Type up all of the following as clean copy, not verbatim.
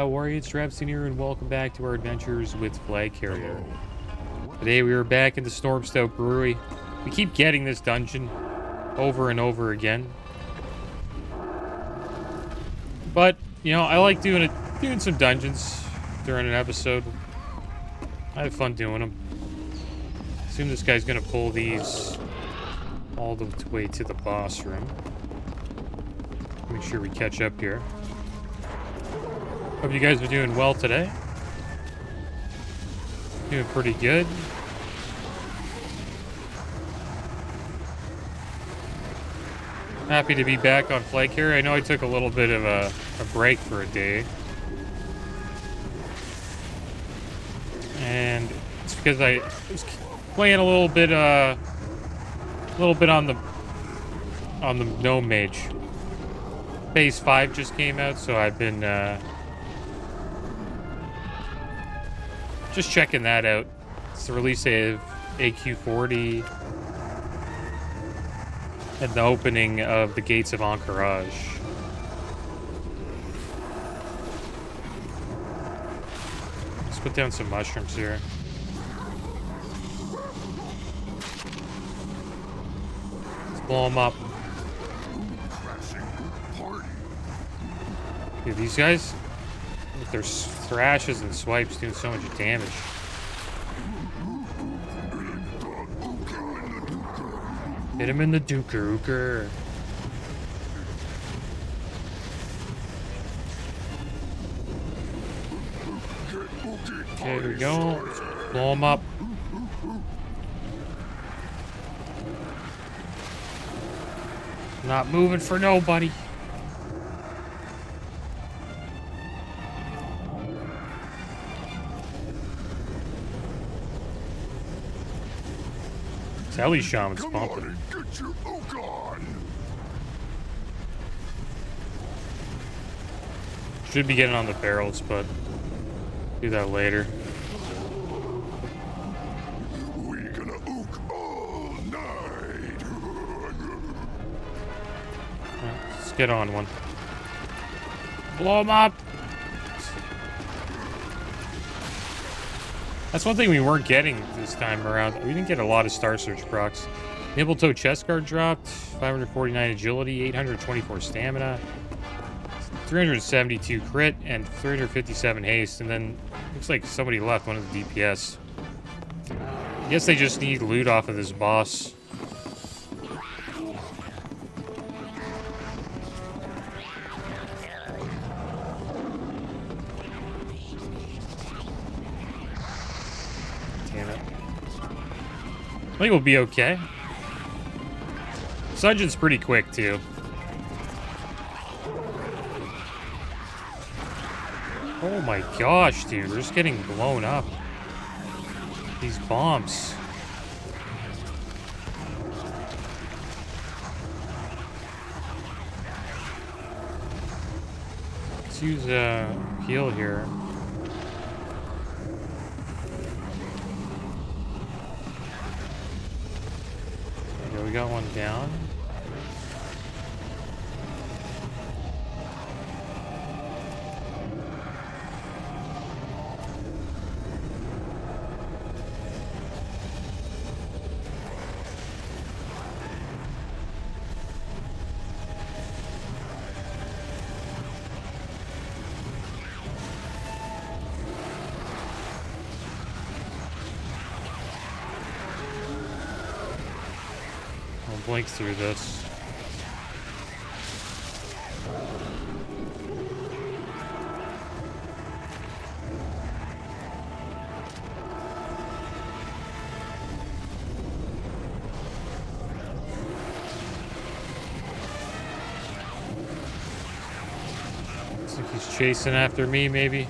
how are you? It's Traviseen here, and welcome back to our adventures with Flagcarrier. Today we are back in the Stormstout Brewery. We keep getting this dungeon over and over again. But, you know, I like doing some dungeons during an episode. I have fun doing them. Assume this guy's gonna pull these all the way to the boss room. Make sure we catch up here. Hope you guys are doing well today. Doing pretty good. Happy to be back on Flagcarrier. I know I took a little bit of a break for a day. And it's because I was playing a little bit on the Gnome Mage. Phase 5 just came out, so I've been just checking that out. It's the release of AQ40 and the opening of the Gates of Encourage. Let's put down some mushrooms here. Let's blow them up. Dude, these guys with their thrashes and swipes doing so much damage. Hit him in the duker. Okay, here we go. Let's blow him up. Not moving for nobody. Ellie Shaman's pumping. Should be getting on the barrels, but do that later. We're gonna ook all night. Let's get on one. Blow him up. That's one thing we weren't getting this time around. We didn't get a lot of Star Search procs. Nibbletoe chest guard dropped, 549 agility, 824 stamina, 372 crit, and 357 haste. And then looks like somebody left, one of the DPS. I guess they just need loot off of this boss. I think we'll be okay. Dungeon's pretty quick, too. Oh my gosh, dude. We're just getting blown up. These bombs. Let's use a heal here. We got one down. Blink through this. Looks like he's chasing after me, maybe.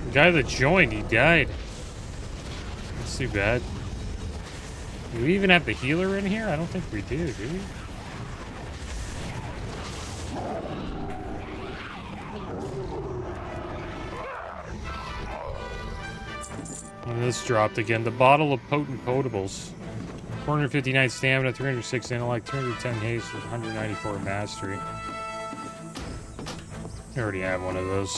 The guy that joined, he died. That's too bad. Do we even have the healer in here? I don't think we do we? And this dropped again. The bottle of potent potables. 459 stamina, 306 intellect, 210 haste, 194 mastery. I already have one of those.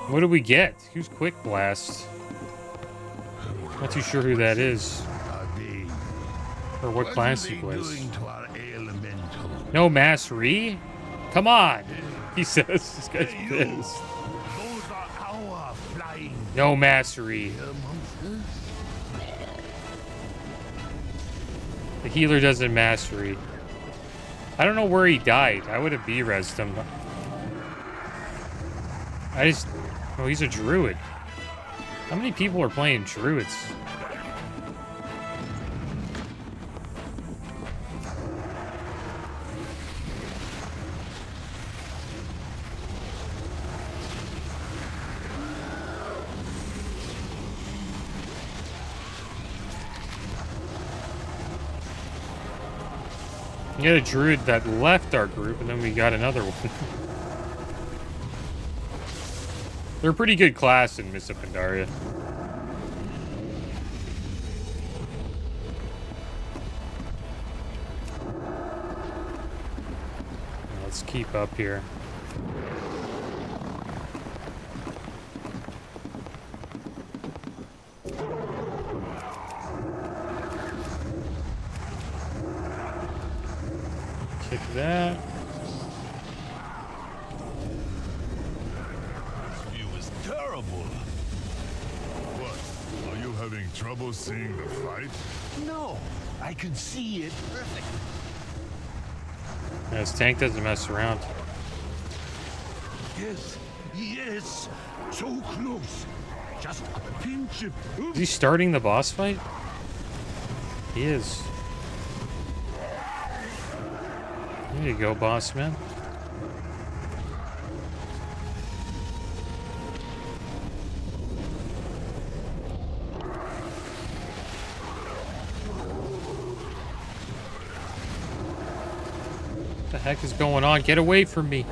What do we get? Who's Quick Blast? Not too sure who that is. Or what class he plays. No mastery? Come on! He says this guy's pissed. No mastery. The healer doesn't mastery. I don't know where he died. I would have B-resed him. Oh, he's a druid. How many people are playing druids? We had a druid that left our group, and then we got another one. They're a pretty good class in MISTS of Pandaria. Let's keep up here. Kick that. Trouble seeing the fight? No, I can see it perfectly. Yeah, his tank doesn't mess around. Yes, yes, so close. Just a pinch of... Is he starting the boss fight? He is. There you go, boss man. What the heck is going on? Get away from me.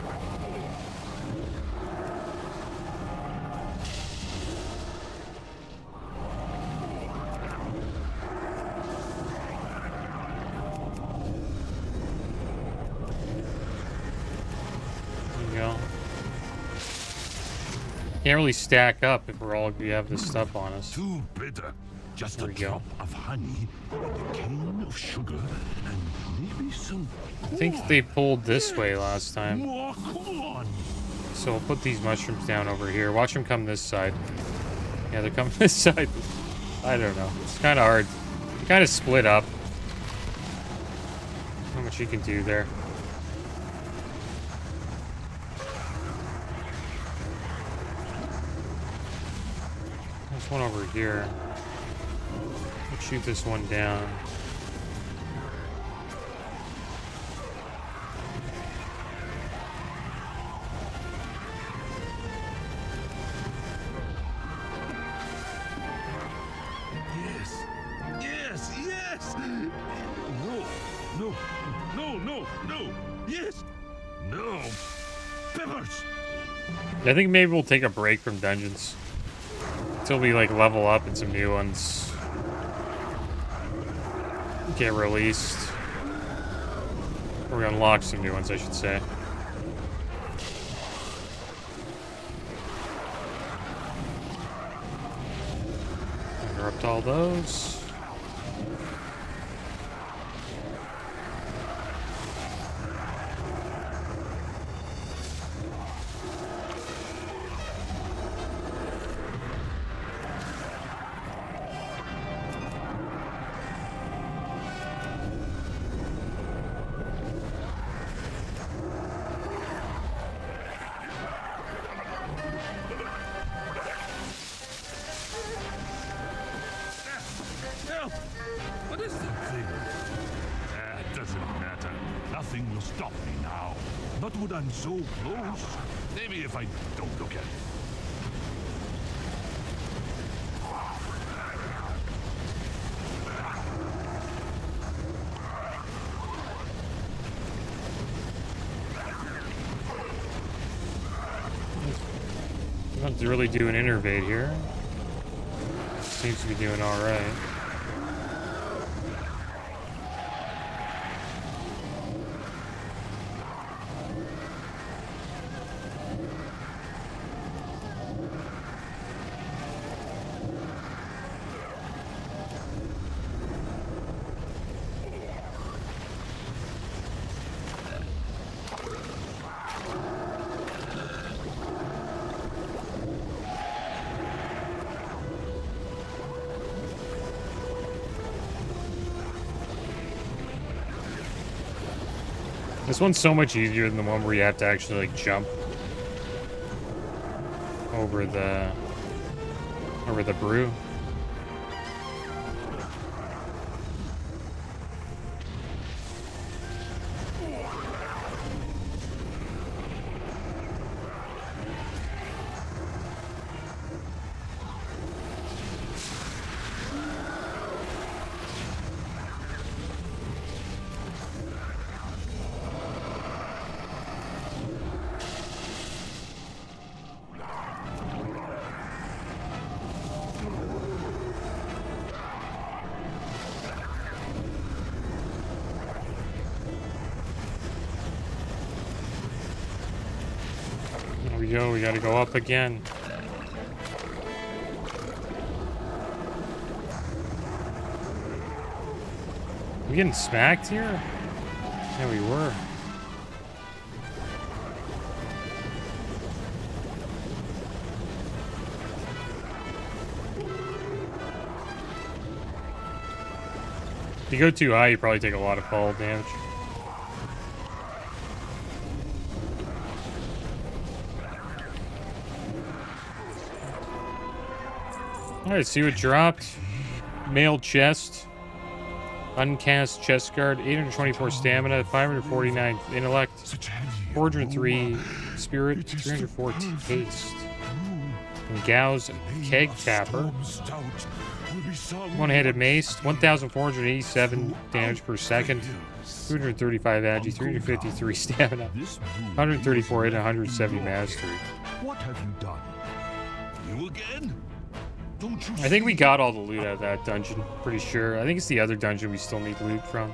There you go. Can't really stack up if we have this stuff on us. Too bitter. Just There a we go. drop of honey, a cane of sugar, and maybe some... I think they pulled this way last time. More corn. So we'll put these mushrooms down over here. Watch them come this side. Yeah, they're coming this side. I don't know. It's kind of hard. You kind of split up. Not much you can do there. There's one over here. Let's shoot this one down. Yes, yes! No, no, no, no, no! Yes! No! Peppers! I think maybe we'll take a break from dungeons. Until we, like, level up and some new ones get released. Or we unlock some new ones, I should say. Interrupt all those. Help! What is that thing? It doesn't matter. Nothing will stop me now. Not when I'm so close. Maybe if I don't look at it. We don't have to really do an innervate here. seems to be doing alright. This one's so much easier than the one where you have to actually, like, jump over the brew. We gotta go up again. We getting smacked here? Yeah, we were. If you go too high, you probably take a lot of fall damage. Alright, see what dropped. Mail chest. Uncast chest guard. 824 stamina. 549 intellect. 403 spirit. 304 taste. And Gao's keg tapper. One-handed mace. 1,487 damage per second. 235 agi. 353 stamina. 134 hit and 170 mastery. What have you done? You again? I think we got all the loot out of that dungeon. Pretty sure. I think it's the other dungeon we still need loot from.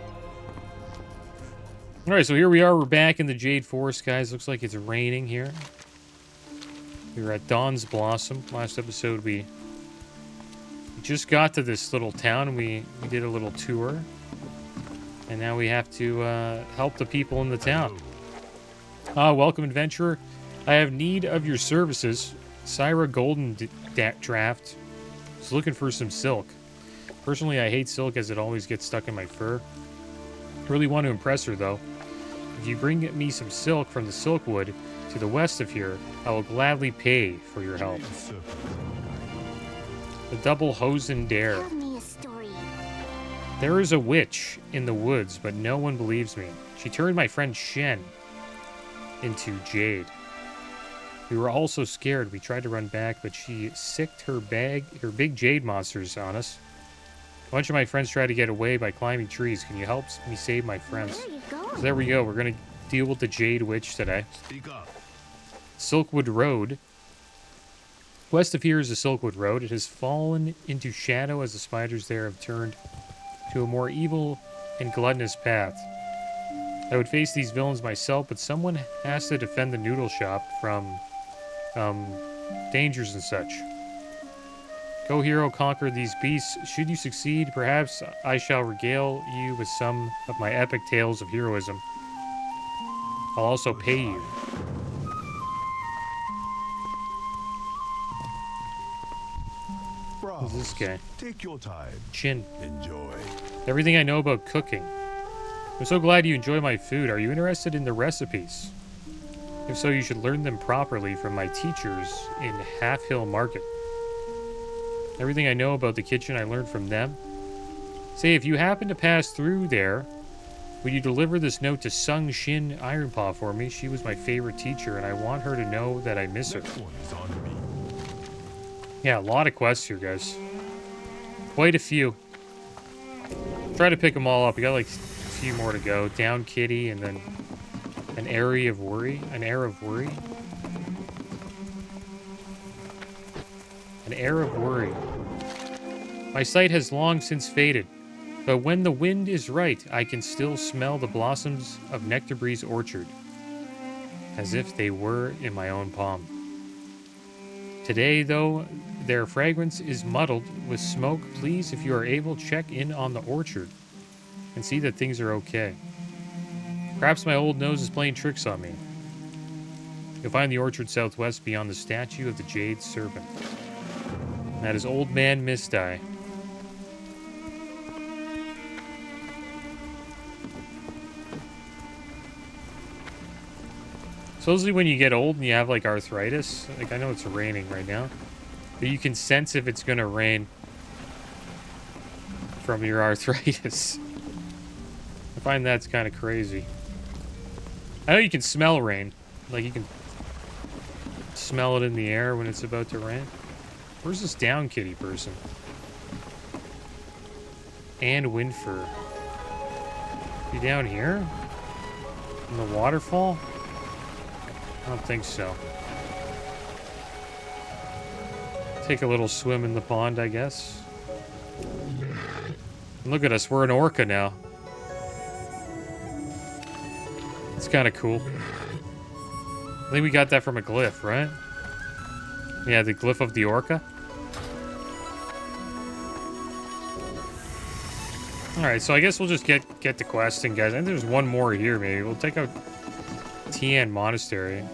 Alright, so here we are. We're back in the Jade Forest, guys. Looks like it's raining here. We were at Dawn's Blossom. Last episode, we just got to this little town. We did a little tour. And now we have to help the people in the town. Welcome, adventurer. I have need of your services. Syra Golden Draft is looking for some silk. Personally, I hate silk as it always gets stuck in my fur. Really want to impress her, though. If you bring me some silk from the Silkwood to the west of here, I will gladly pay for your help. The Double Hosen Dare. Tell me a story. There is a witch in the woods, but no one believes me. She turned my friend Shen into jade. We were all so scared. We tried to run back, but she sicked her big jade monsters on us. A bunch of my friends tried to get away by climbing trees. Can you help me save my friends? Where are you going? So there we go. We're going to deal with the Jade Witch today. Speak up. Silkwood Road. West of here is the Silkwood Road. It has fallen into shadow as the spiders there have turned to a more evil and gluttonous path. I would face these villains myself, but someone has to defend the noodle shop from dangers and such. Go, hero, conquer these beasts. Should you succeed, perhaps I shall regale you with some of my epic tales of heroism. I'll also pay you. Who's this guy? Take your time. Chin. Enjoy. Everything I know about cooking. I'm so glad you enjoy my food. Are you interested in the recipes? If so, you should learn them properly from my teachers in Half Hill Market. Everything I know about the kitchen I learned from them. Say, if you happen to pass through there, would you deliver this note to Sung Shin Ironpaw for me? She was my favorite teacher, and I want her to know that I miss her. Next one is on me. Yeah, a lot of quests here, guys. Quite a few. Try to pick them all up. We got like a few more to go. Down Kitty, and then an area of worry. An air of worry. An air of worry. My sight has long since faded, but when the wind is right, I can still smell the blossoms of Nectarbree's orchard, as if they were in my own palm. Today, though, their fragrance is muddled with smoke. Please, if you are able, check in on the orchard and see that things are okay. Perhaps my old nose is playing tricks on me. You'll find the orchard southwest beyond the statue of the Jade Serpent. That is Old Man Misty. Supposedly when you get old and you have like arthritis, like I know it's raining right now, but you can sense if it's gonna rain from your arthritis. I find that's kind of crazy. I know you can smell rain. Like you can smell it in the air when it's about to rain. Where's this down kitty person? And Windfur. You down here? In the waterfall? I don't think so. Take a little swim in the pond, I guess. Look at us, we're an orca now. It's kind of cool. I think we got that from a glyph, right? Yeah, the glyph of the orca. Alright, so I guess we'll just get to questing, guys. I think there's one more here, maybe. We'll take out Tian Monastery.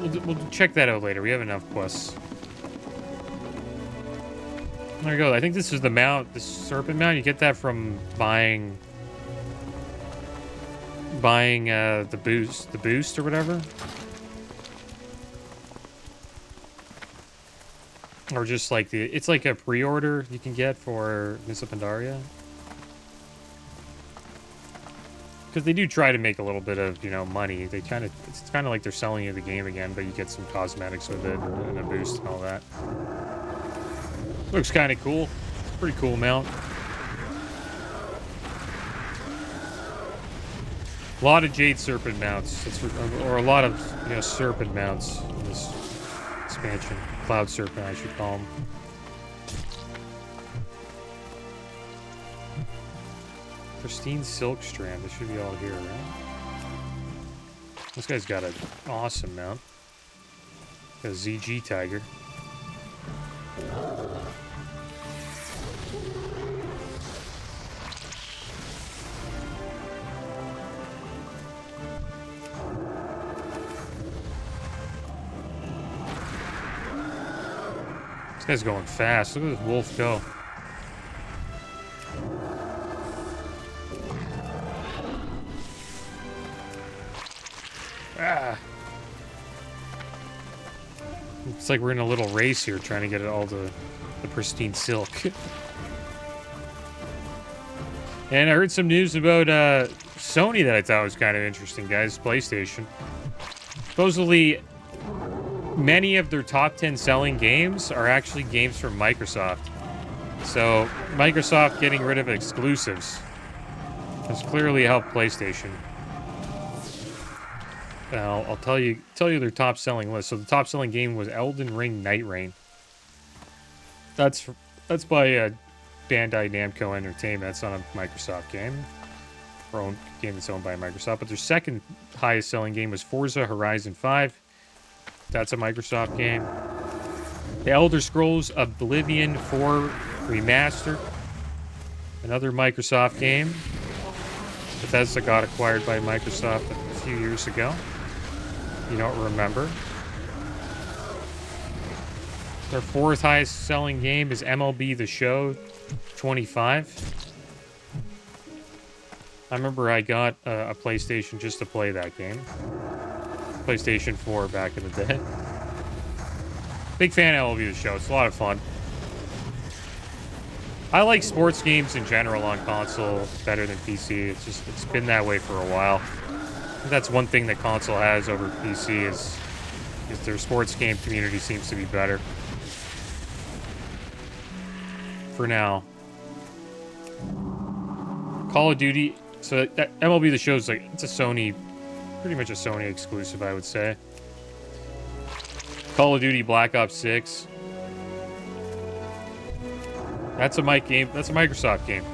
We'll check that out later. We have enough quests. There we go. I think this is the mount, the serpent mount. You get that from buying the boost or whatever. Or just like it's like a pre-order you can get for Mists of Pandaria. Because they do try to make a little bit of, you know, money. It's kind of like they're selling you the game again, but you get some cosmetics with it and a boost and all that. Looks kind of cool. Pretty cool mount. A lot of Jade Serpent mounts. Or a lot of, you know, Serpent mounts in this expansion. Cloud Serpent, I should call them. Pristine Silk Strand. This should be all here, right? This guy's got an awesome mount. Got a ZG Tiger. This guy's going fast. Look at this wolf go. Ah. It's like we're in a little race here trying to get all the pristine silk. And I heard some news about Sony that I thought was kind of interesting, guys. PlayStation. Supposedly, many of their top 10 selling games are actually games from Microsoft. So, Microsoft getting rid of exclusives has clearly helped PlayStation. I'll tell you their top selling list. So the top selling game was Elden Ring Night Rain. That's by Bandai Namco Entertainment. That's not a Microsoft game. Or own game that's owned by Microsoft. But their second highest selling game was Forza Horizon 5. That's a Microsoft game. The Elder Scrolls Oblivion 4 Remastered. Another Microsoft game. Bethesda got acquired by Microsoft a few years ago. You don't remember. Their fourth highest selling game is MLB The Show 25. I remember I got a PlayStation just to play that game. PlayStation 4 back in the day. Big fan of MLB The Show. It's a lot of fun. I like sports games in general on console better than PC. It's been that way for a while. That's one thing that console has over PC is their sports game community seems to be better. For now. Call of Duty. So that MLB The Show is like, it's a Sony, pretty much a Sony exclusive, I would say. Call of Duty Black Ops 6. That's a game. That's a Microsoft game.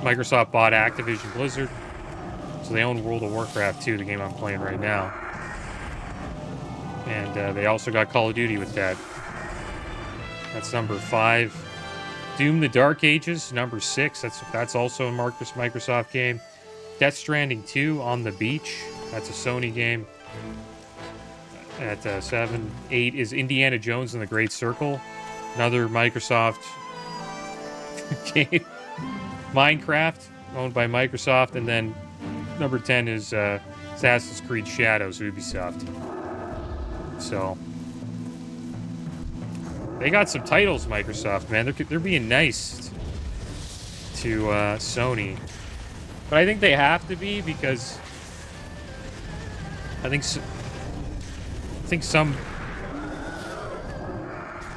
Microsoft bought Activision Blizzard, so they own World of Warcraft 2, the game I'm playing right now. And they also got Call of Duty with that. That's number 5. Doom: The Dark Ages, number 6. That's also a Microsoft game. Death Stranding 2, On the Beach. That's a Sony game. At 7. 8 is Indiana Jones and the Great Circle, another Microsoft game. Minecraft, owned by Microsoft. And then number 10 is Assassin's Creed Shadows, Ubisoft. So they got some titles, Microsoft, man. They're being nice to Sony. But I think they have to be, because I think some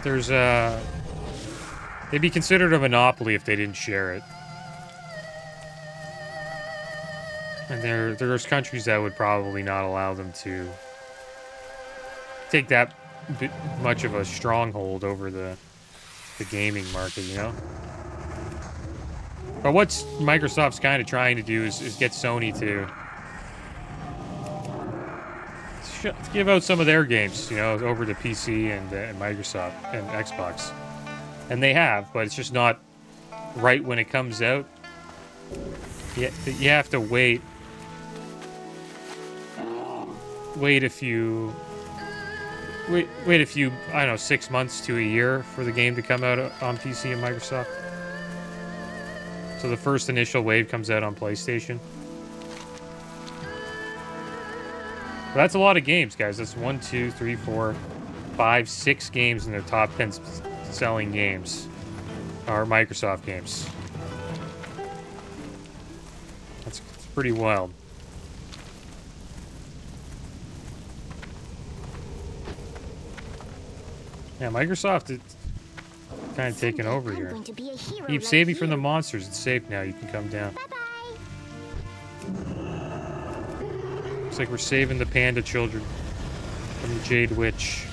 there's they'd be considered a monopoly if they didn't share it. And there's countries that would probably not allow them to take that much of a stronghold over the gaming market, you know? But what Microsoft's kind of trying to do is get Sony to give out some of their games, you know, over to PC and Microsoft and Xbox. And they have, but it's just not right when it comes out. You have to wait a few, I don't know, 6 months to a year for the game to come out on PC and Microsoft. So the first initial wave comes out on PlayStation. But that's a lot of games, guys. That's 1, 2, 3, 4, 5, 6 games in their top 10 selling games are Microsoft games. That's pretty wild. Yeah, Microsoft is kind of taking over here. Keep saving from the monsters. It's safe now. You can come down. Looks like we're saving the panda children from the Jade Witch.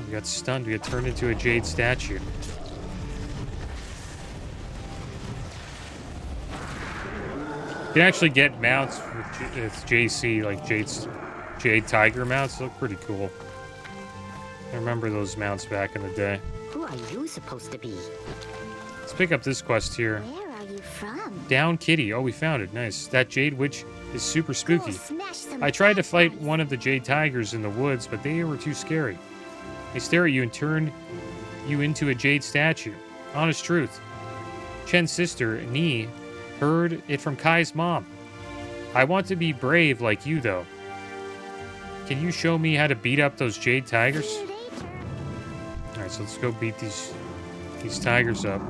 We got stunned. We got turned into a jade statue. You can actually get mounts with JC, like Jade Tiger mounts. They look pretty cool. I remember those mounts back in the day. Who are you supposed to be? Let's pick up this quest here. Where are you from? Down Kitty. Oh, we found it. Nice. That Jade Witch is super spooky. I tried to fight one of the Jade Tigers in the woods, but they were too scary. They stare at you and turn you into a jade statue. Honest truth. Chen's sister, Ni, heard it from Kai's mom. I want to be brave like you, though. Can you show me how to beat up those Jade Tigers? Alright, so let's go beat these tigers up.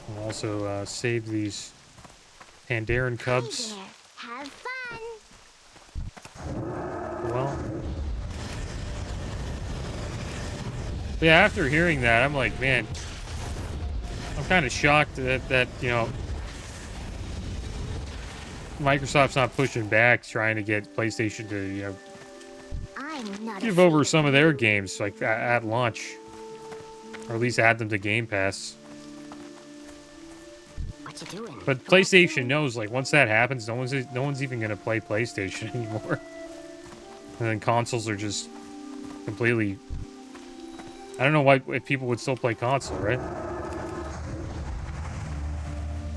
We'll also save these Pandaren cubs. Have fun. Well, yeah, after hearing that, I'm like, man, I'm kind of shocked that you know, Microsoft's not pushing back, trying to get PlayStation to, you know, give over some of their games, like at launch, or at least add them to Game Pass. What you doing? But PlayStation knows, like, once that happens, no one's even gonna play PlayStation anymore, and then consoles are just completely. I don't know why if people would still play console, right?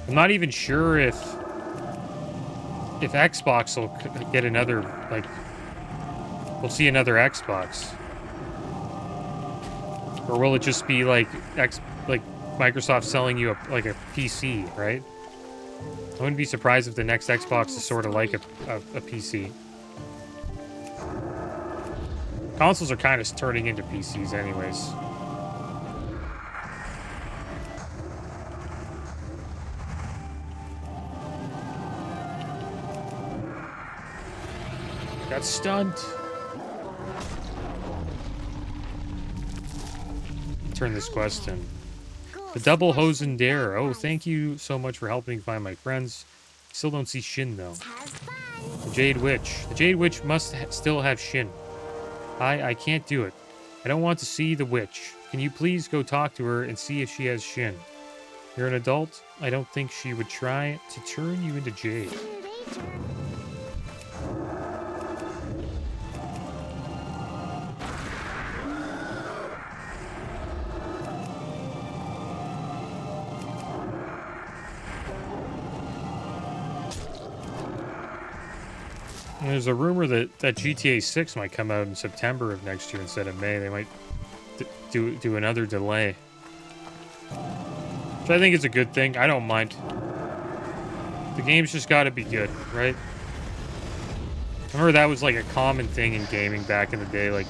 I'm not even sure if Xbox will get another, like, we'll see another Xbox, or will it just be like Microsoft selling you a PC, right? I wouldn't be surprised if the next Xbox is sort of like a PC. Consoles are kind of turning into PCs anyways. Got stunned. Turn this quest in. The double hosen dare. Oh, thank you so much for helping find my friends. Still don't see Shin, though. Have fun. The Jade Witch. The Jade Witch must still have Shin. I can't do it. I don't want to see the witch. Can you please go talk to her and see if she has Shin? You're an adult. I don't think she would try to turn you into Jade. See you later. And there's a rumor that GTA 6 might come out in September of next year instead of May. They might do another delay. Which I think is a good thing. I don't mind. The game's just got to be good, right? I remember that was like a common thing in gaming back in the day. Like,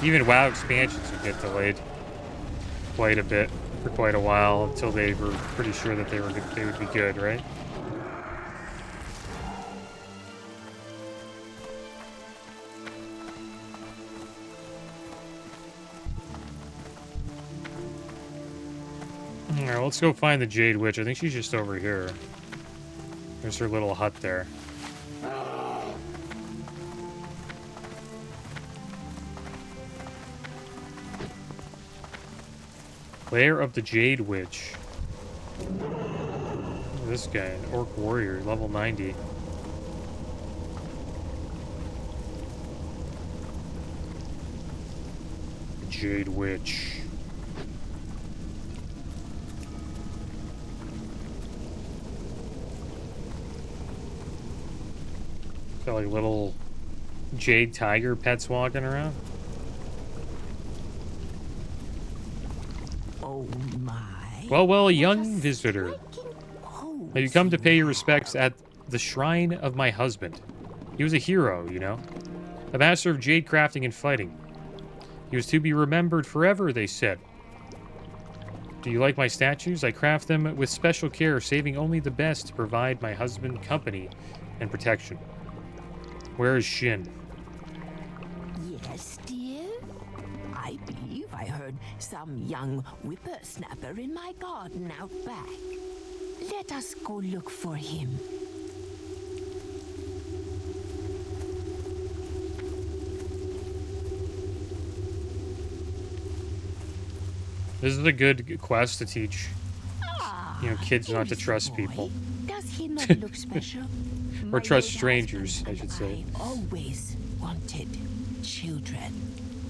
even WoW expansions would get delayed quite a bit for quite a while until they were pretty sure that they would be good, right? Alright, let's go find the Jade Witch. I think she's just over here. There's her little hut there. Lair of the Jade Witch. This guy, an Orc Warrior, level 90. Jade Witch. Got like little jade tiger pets walking around. Oh my. Well, young visitor. Oh, Have you come to pay your respects at the shrine of my husband? He was a hero, you know. A master of jade crafting and fighting. He was to be remembered forever, they said. Do you like my statues? I craft them with special care, saving only the best to provide my husband company and protection. Where is Shin? yes, dear. I believe I heard some young whippersnapper in my garden out back. Let us go look for him. This is a good quest to teach, you know, kids not to Here's the trust boy. people. Does he not look special? Or My trust late strangers, husband I should and say. I always wanted children.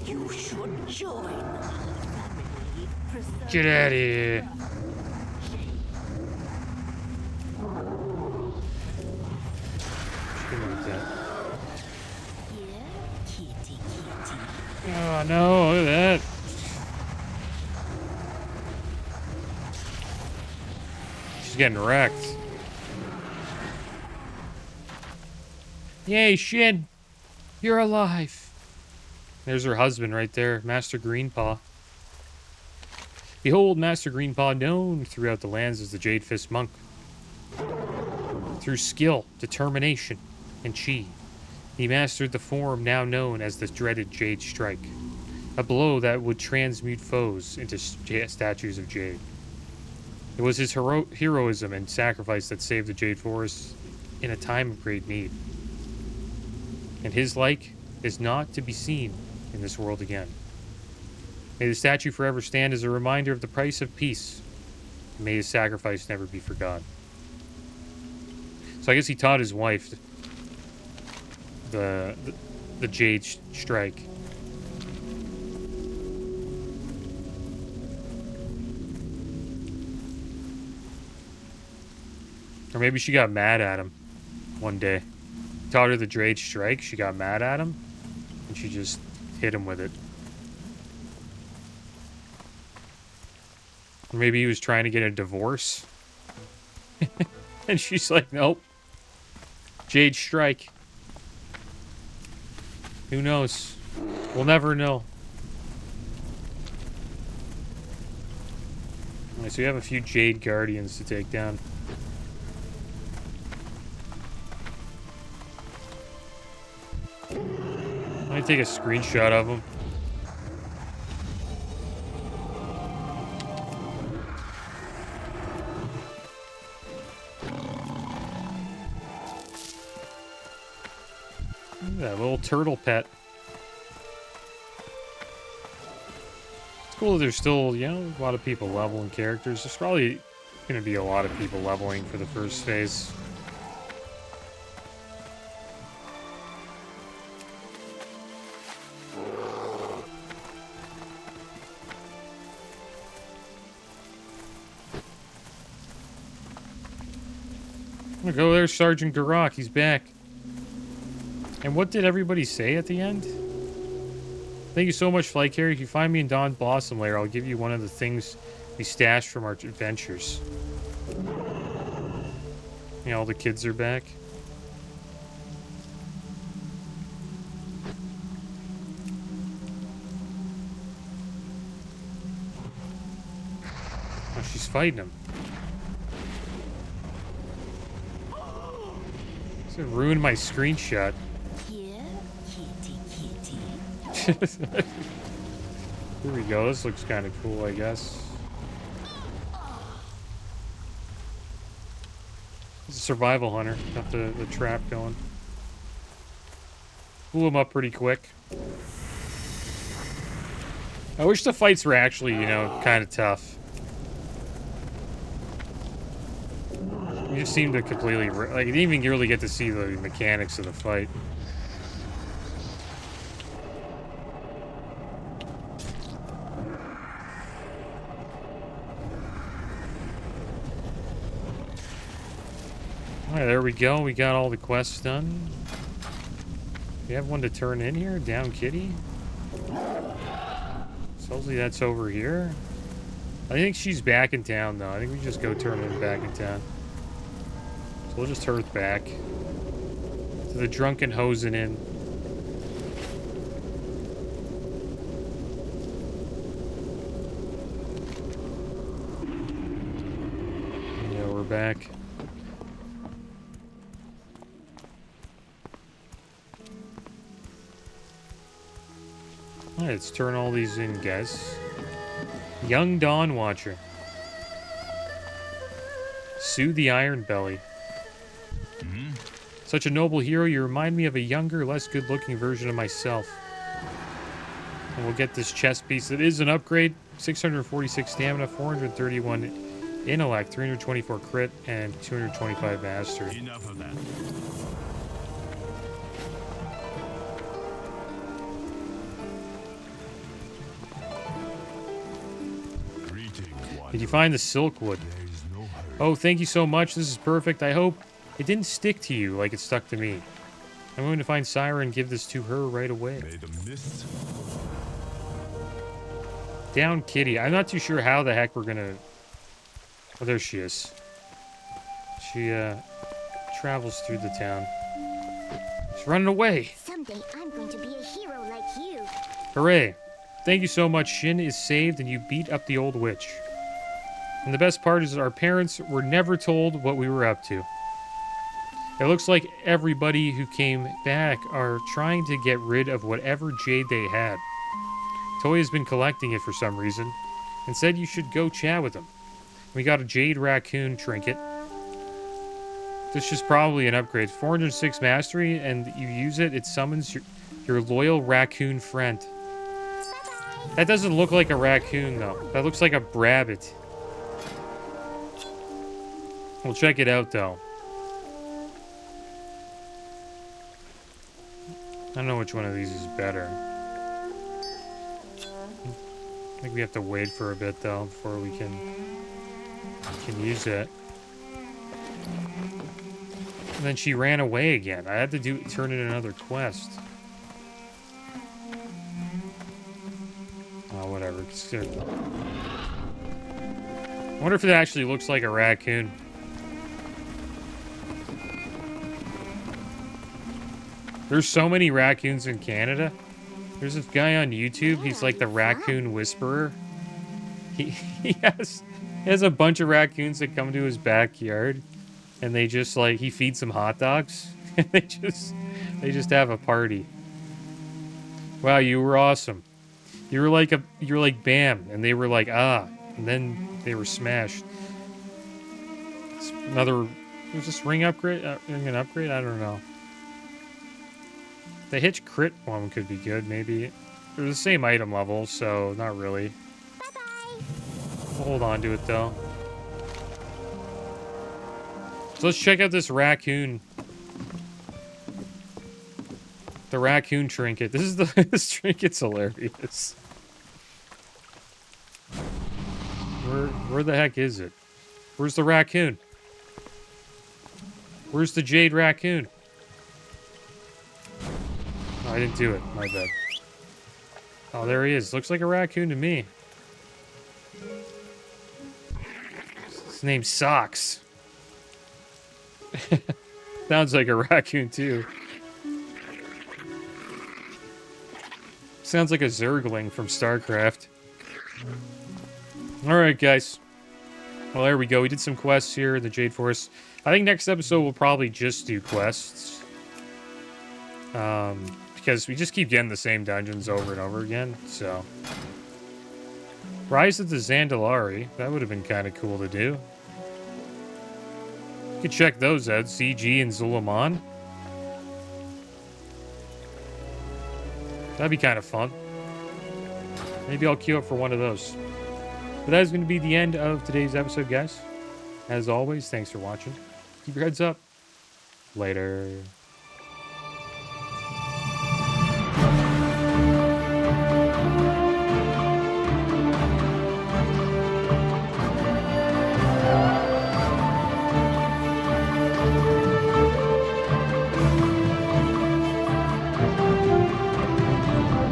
You should join our family. Get out of here. Give me that. Here, kitty, kitty. Oh no, look at that. She's getting wrecked. Yay, Shin! You're alive! There's her husband right there, Master Greenpaw. Behold, Master Greenpaw, known throughout the lands as the Jade Fist Monk. Through skill, determination, and chi, he mastered the form now known as the dreaded Jade Strike. A blow that would transmute foes into statues of Jade. It was his heroism and sacrifice that saved the Jade Forest in a time of great need. And his like is not to be seen in this world again. May the statue forever stand as a reminder of the price of peace. And may his sacrifice never be forgotten. So I guess he taught his wife the Jade Strike. Or maybe she got mad at him one day. Taught her the Jade Strike, she got mad at him, and she just hit him with it. Or maybe he was trying to get a divorce. And she's like, nope. Jade Strike. Who knows? We'll never know. Alright, so we have a few Jade Guardians to take down. Let me take a screenshot of them. That little turtle pet. It's cool that there's still, you know, a lot of people leveling characters. There's probably going to be a lot of people leveling for the first phase. I'm gonna go there, Sergeant Garak. He's back. And what did everybody say at the end? Thank you so much, Flagcarrier. If you find me in Dawn Blossom Lair, I'll give you one of the things we stashed from our adventures. Yeah, all the kids are back. Oh, she's fighting him. It's gonna ruin my screenshot. Here, kitty, kitty. Here we go. This looks kind of cool, I guess. It's a survival hunter. Got the trap going. Blew him up pretty quick. I wish the fights were actually, you know, kind of tough. You just seem to completely... Like, you didn't even really get to see the mechanics of the fight. Alright, there we go. We got all the quests done. We have one to turn in here. Down kitty. Supposedly that's over here. I think she's back in town, though. I think we just go turn in back in town. So we'll just turn back to the drunken hosen inn. Yeah, we're back. Alright, let's turn all these in, guys. Young Dawn Watcher. Sue the Iron Belly. Such a noble hero, you remind me of a younger, less good-looking version of myself. And we'll get this chest piece. It is an upgrade. 646 stamina, 431 intellect, 324 crit, and 225 mastery. Enough of that. Did you find the Silkwood? No Oh, thank you so much. This is perfect. I hope it didn't stick to you like it stuck to me. I'm going to find Syra and give this to her right away. May the mists Down kitty. I'm not too sure how the heck we're gonna... Oh, there she is. She, travels through the town. She's running away. Someday I'm going to be a hero like you. Hooray. Thank you so much. Shin is saved and you beat up the old witch. And the best part is that our parents were never told what we were up to. It looks like everybody who came back are trying to get rid of whatever jade they had. Toy has been collecting it for some reason and said you should go chat with him. We got a jade raccoon trinket. This is probably an upgrade. 406 mastery, and you use it, it summons your loyal raccoon friend. That doesn't look like a raccoon, though. That looks like a rabbit. We'll check it out, though. I don't know which one of these is better. I think we have to wait for a bit, though, before we can use it. And then she ran away again. I had to turn in another quest. Oh, whatever. I wonder if it actually looks like a raccoon. There's so many raccoons in Canada. There's this guy on YouTube. He's like the raccoon whisperer. He has a bunch of raccoons that come to his backyard, and they just like he feeds them hot dogs, and they just have a party. Wow, you were awesome. You're like Bam, and they were like and then they were smashed. Was this ring upgrade? Ring an upgrade? I don't know. The hitch crit one could be good, maybe. They're the same item level, so not really. Bye-bye. We'll hold on to it, though. So let's check out this raccoon. The raccoon trinket. This is this trinket's hilarious. Where the heck is it? Where's the raccoon? Where's the jade raccoon? Oh, I didn't do it. My bad. Oh, there he is. Looks like a raccoon to me. His name's Socks. Sounds like a raccoon, too. Sounds like a Zergling from StarCraft. Alright, guys. Well, there we go. We did some quests here in the Jade Forest. I think next episode we'll probably just do quests. Because we just keep getting the same dungeons over and over again, so. Rise of the Zandalari. That would have been kind of cool to do. You could check those out. CG and Zulaman. That'd be kind of fun. Maybe I'll queue up for one of those. But that is going to be the end of today's episode, guys. As always, thanks for watching. Keep your heads up. Later.